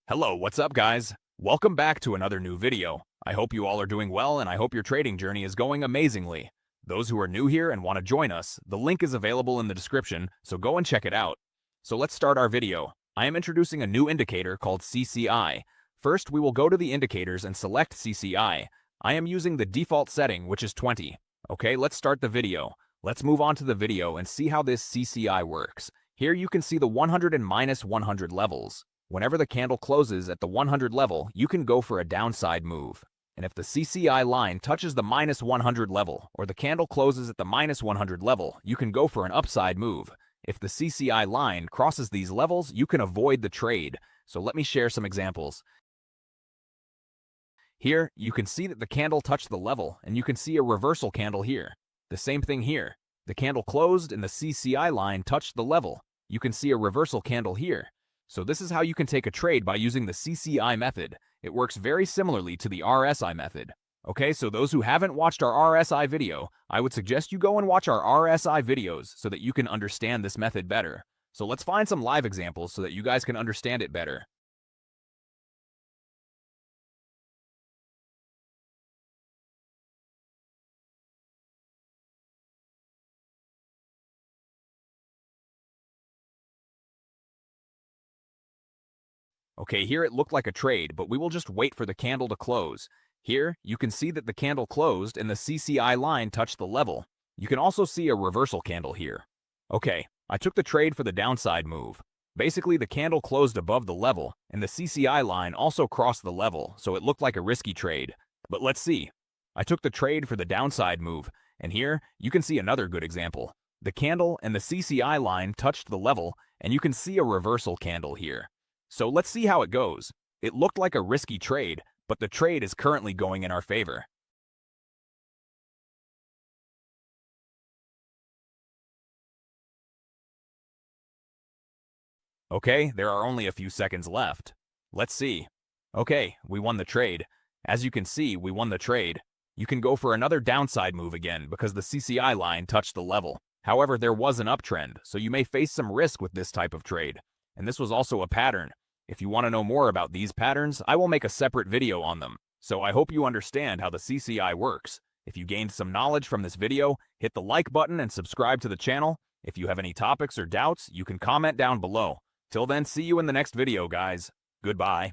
Hello, what's up guys? Welcome back to another new video. I hope you all are doing well and I hope your trading journey is going amazingly. Those who are new here and want to join us, the link is available in the description, so go and check it out. So let's start our video. I am introducing a new indicator called CCI. First, we will go to the indicators and select CCI. I am using the default setting, which is 20. Okay, let's start the video. Let's move on to the video and see how this CCI works. Here you can see the 100 and minus 100 levels. Whenever the candle closes at the 100 level, you can go for a downside move. And if the CCI line touches the minus 100 level, or the candle closes at the minus 100 level, you can go for an upside move. If the CCI line crosses these levels, you can avoid the trade. So let me share some examples. Here, you can see that the candle touched the level, and you can see a reversal candle here. The same thing here. The candle closed and the CCI line touched the level. You can see a reversal candle here. So this is how you can take a trade by using the CCI method. It works very similarly to the RSI method. Okay, so those who haven't watched our RSI video, I would suggest you go and watch our RSI videos so that you can understand this method better. So let's find some live examples so that you guys can understand it better. Okay, here it looked like a trade, but we will just wait for the candle to close. Here, you can see that the candle closed and the CCI line touched the level. You can also see a reversal candle here. Okay, I took the trade for the downside move. Basically, the candle closed above the level, and the CCI line also crossed the level, so it looked like a risky trade. But let's see. I took the trade for the downside move, and here, you can see another good example. The candle and the CCI line touched the level, and you can see a reversal candle here. So let's see how it goes. It looked like a risky trade, but the trade is currently going in our favor. Okay, there are only a few seconds left. Let's see. Okay, we won the trade. As you can see, we won the trade. You can go for another downside move again because the CCI line touched the level. However, there was an uptrend, so you may face some risk with this type of trade. And this was also a pattern. If you want to know more about these patterns, I will make a separate video on them. So I hope you understand how the CCI works. If you gained some knowledge from this video, hit the like button and subscribe to the channel. If you have any topics or doubts, you can comment down below. Till then, see you in the next video, guys. Goodbye.